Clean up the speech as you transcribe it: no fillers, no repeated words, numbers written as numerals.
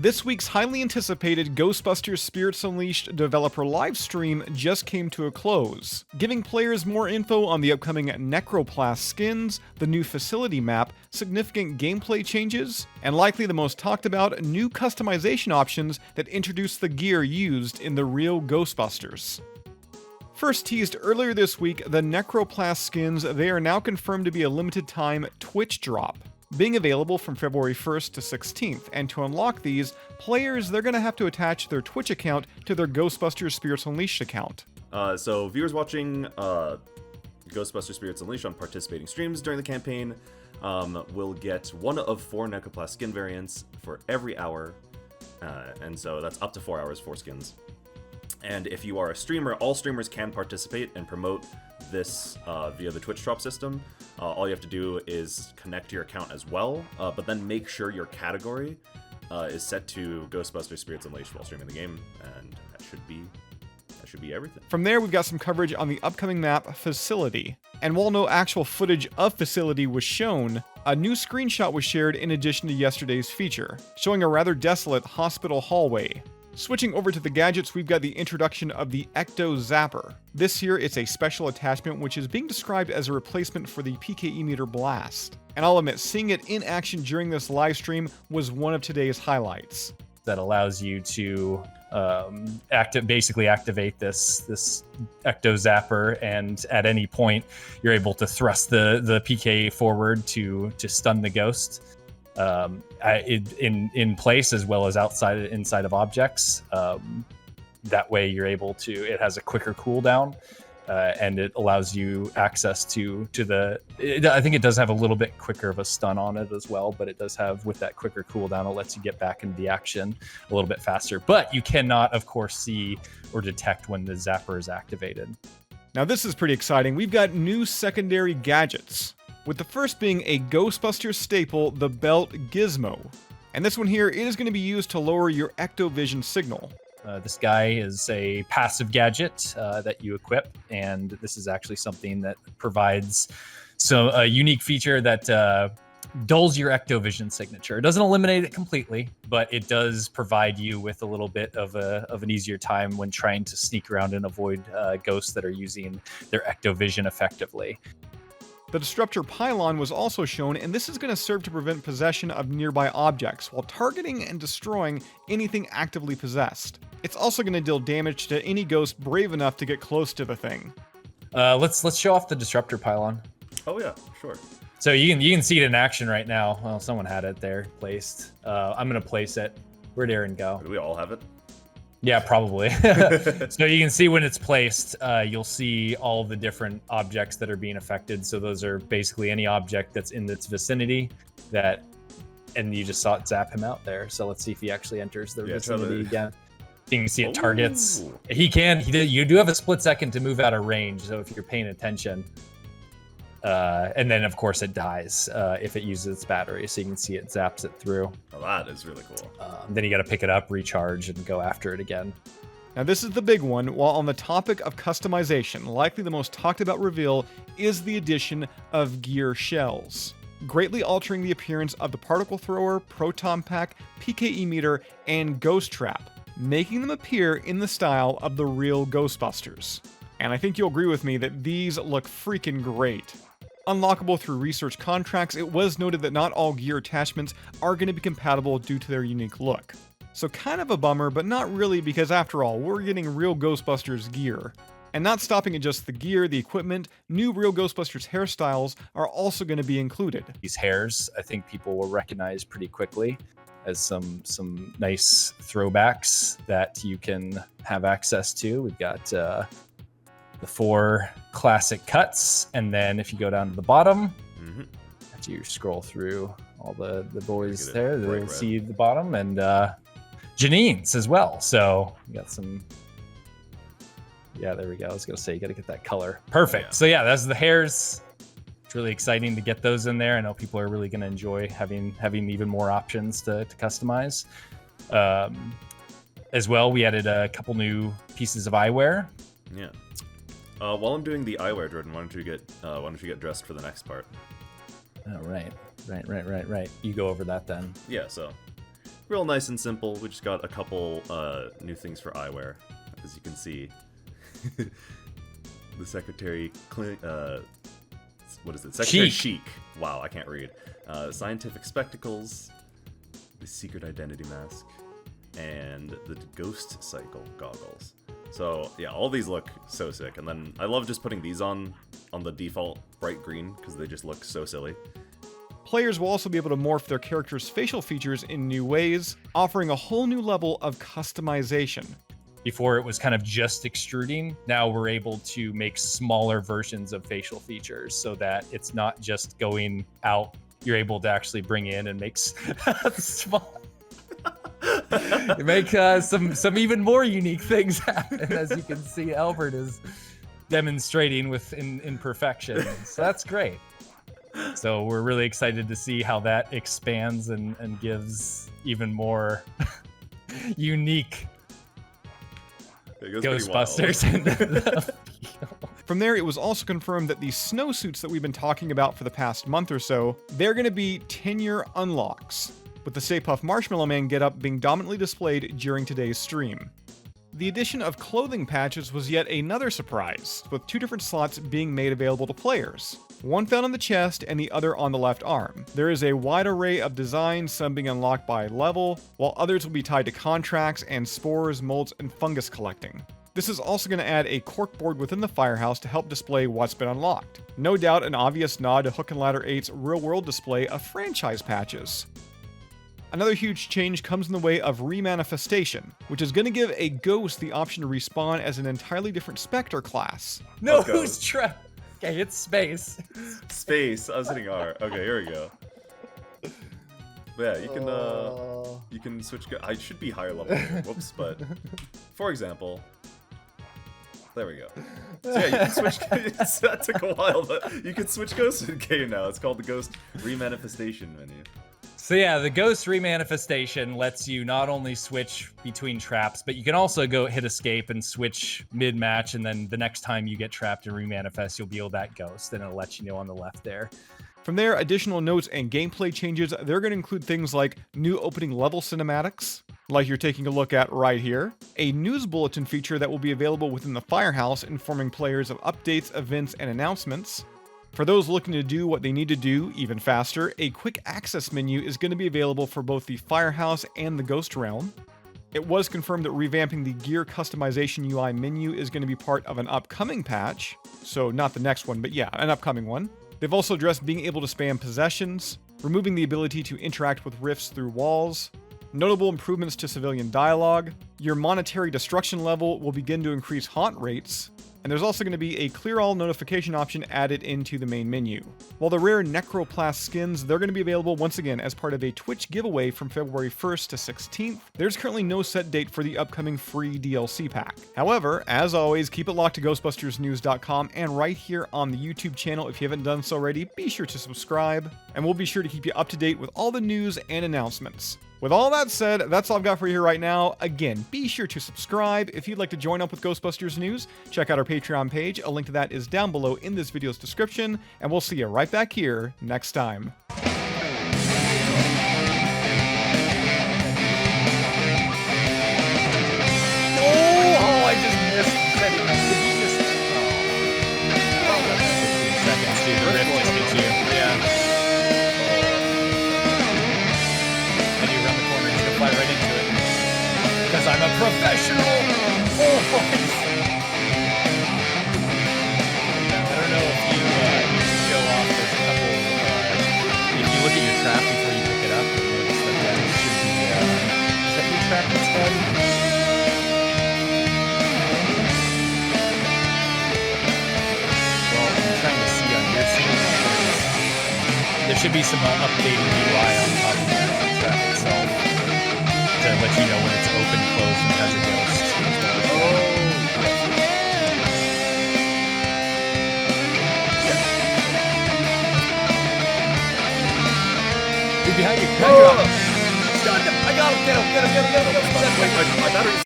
This week's highly anticipated Ghostbusters Spirits Unleashed developer livestream just came to a close, giving players more info on the upcoming Necroplast skins, the new facility map, significant gameplay changes, and likely the most talked about new customization options that introduce the gear used in the real Ghostbusters. First teased earlier this week, the Necroplast skins, they are now confirmed to be a limited time Twitch drop, being available from February 1st to 16th, and to unlock these, players, they're going to have to attach their Twitch account to their Ghostbusters Spirits Unleashed account. So viewers watching Ghostbusters Spirits Unleashed on participating streams during the campaign will get one of 4 Necroplast skin variants for every hour, and so that's up to 4 hours, 4 skins. And if you are a streamer, all streamers can participate and promote this via the Twitch drop system. All you have to do is connect your account as well, but then make sure your category is set to Ghostbusters Spirits Unleashed while streaming the game, and that should be everything. From there, we've got some coverage on the upcoming map Facility. And while no actual footage of Facility was shown, a new screenshot was shared in addition to yesterday's feature, showing a rather desolate hospital hallway. Switching over to the gadgets, we've got the introduction of the Ecto Zapper. This here, it's a special attachment which is being described as a replacement for the PKE meter blast. And I'll admit, seeing it in action during this live stream was one of today's highlights. That allows you to basically activate this Ecto Zapper, and at any point you're able to thrust the PKE forward to stun the ghost. In place as well as inside of objects. That way you're able to, it has a quicker cooldown, and it allows you access to I think it does have a little bit quicker of a stun on it as well, but it does have, with that quicker cooldown, it lets you get back into the action a little bit faster. But you cannot, of course, see or detect when the zapper is activated. Now this is pretty exciting. We've got new secondary gadgets, with the first being a Ghostbusters staple, the Belt Gizmo. And this one here, it is going to be used to lower your ectovision signal. This guy is a passive gadget that you equip, and this is actually something that provides a unique feature that dulls your ectovision signature. It doesn't eliminate it completely, but it does provide you with a little bit of an easier time when trying to sneak around and avoid ghosts that are using their ectovision effectively. The Disruptor Pylon was also shown, and this is going to serve to prevent possession of nearby objects while targeting and destroying anything actively possessed. It's also going to deal damage to any ghost brave enough to get close to the thing. Let's show off the Disruptor Pylon. Oh yeah, sure. So you can see it in action right now. Well, someone had it there placed. I'm going to place it. Where'd Aaron go? Do we all have it? Yeah, probably. So you can see when it's placed, you'll see all the different objects that are being affected. So those are basically any object that's in its vicinity and you just saw it zap him out there. So let's see if he actually enters the vicinity again. You can see it targets. Ooh. You do have a split second to move out of range. So if you're paying attention, and then of course it dies if it uses its battery. So you can see it zaps it through. Oh, that is really cool. Then you got to pick it up, recharge, and go after it again. Now this is the big one. While on the topic of customization, likely the most talked about reveal is the addition of gear shells, greatly altering the appearance of the particle thrower, proton pack, PKE meter, and ghost trap, making them appear in the style of the real Ghostbusters. And I think you'll agree with me that these look freaking great. Unlockable through research contracts, it was noted that not all gear attachments are going to be compatible due to their unique look. So kind of a bummer, but not really, because after all, we're getting real Ghostbusters gear. And not stopping at just the gear, the equipment, new real Ghostbusters hairstyles are also going to be included. These hairs, I think people will recognize pretty quickly as some nice throwbacks that you can have access to. We've got the 4 classic cuts, and then if you go down to the bottom, after you scroll through all the boys there, they'll see the bottom, and Janine's as well. So we got some. Yeah, there we go. I was gonna say you got to get that color perfect. Yeah. So yeah, that's the hairs. It's really exciting to get those in there. I know people are really gonna enjoy having even more options to customize. As well, we added a couple new pieces of eyewear. Yeah. While I'm doing the eyewear, Jordan, why don't you get dressed for the next part? Oh, right. You go over that then. Yeah. So real nice and simple. We just got a couple new things for eyewear, as you can see. The Secretary, what is it? Secretary Chic. Wow, I can't read. Scientific spectacles, the secret identity mask, and the Ghost Cycle goggles. So yeah, all these look so sick. And then I love just putting these on the default bright green because they just look so silly. Players will also be able to morph their characters' facial features in new ways, offering a whole new level of customization. Before it was kind of just extruding. Now we're able to make smaller versions of facial features so that it's not just going out. You're able to actually bring in and make small. Make some even more unique things happen, as you can see. Albert is demonstrating with imperfection. So that's great. So we're really excited to see how that expands and gives even more unique Ghostbusters into the field. From there, it was also confirmed that the snowsuits that we've been talking about for the past month or so, they're going to be tenure unlocks, with the Stay Puft Marshmallow Man getup being dominantly displayed during today's stream. The addition of clothing patches was yet another surprise, with 2 different slots being made available to players. One found on the chest and the other on the left arm. There is a wide array of designs, some being unlocked by level, while others will be tied to contracts and spores, molds, and fungus collecting. This is also going to add a corkboard within the firehouse to help display what's been unlocked. No doubt an obvious nod to Hook and Ladder 8's real-world display of franchise patches. Another huge change comes in the way of remanifestation, which is going to give a ghost the option to respawn as an entirely different Spectre class. No, who's trapped? Okay, it's space. Space. I was hitting R. Okay, here we go. But yeah, you can switch. I should be higher level here. Whoops, but for example, there we go. So yeah, you can switch. That took a while, but you can switch ghosts in game now. It's called the Ghost Remanifestation menu. So yeah, the Ghost Remanifestation lets you not only switch between traps, but you can also go hit escape and switch mid-match, and then the next time you get trapped and remanifest, you'll be that ghost, and it'll let you know on the left there. From there, additional notes and gameplay changes, they're going to include things like new opening level cinematics, like you're taking a look at right here, a news bulletin feature that will be available within the Firehouse informing players of updates, events, and announcements. For those looking to do what they need to do even faster, a quick access menu is going to be available for both the Firehouse and the Ghost Realm. It was confirmed that revamping the gear customization UI menu is going to be part of an upcoming patch, so not the next one, but yeah, an upcoming one. They've also addressed being able to spam possessions, removing the ability to interact with rifts through walls, notable improvements to civilian dialogue, your monetary destruction level will begin to increase haunt rates, and there's also going to be a clear all notification option added into the main menu. While the rare Necroplast skins, they're going to be available once again as part of a Twitch giveaway from February 1st to 16th. There's currently no set date for the upcoming free DLC pack. However, as always, keep it locked to GhostbustersNews.com and right here on the YouTube channel. If you haven't done so already, be sure to subscribe, and we'll be sure to keep you up to date with all the news and announcements. With all that said, that's all I've got for you here right now. Again, be sure to subscribe. If you'd like to join up with Ghostbusters News, check out our Patreon page. A link to that is down below in this video's description, and we'll see you right back here next time. Oh, I just missed. Did you just... Oh. 15 seconds, dude. The rift just hit you. Yeah. And you run the corner, just go fly right into it. Because I'm a professional! Oh, I don't know if you show off. There's a couple... if you look at your trap before you pick it up, you'll notice that should be... is that your trap instead? Trying to see on your screen. There should be some updated UI on top of the trap itself to let you know when it's open, closed, and has a ghost. He's behind you. Behind you. I got him. Get him. Get him. Get him. Get him. Wait, my battery's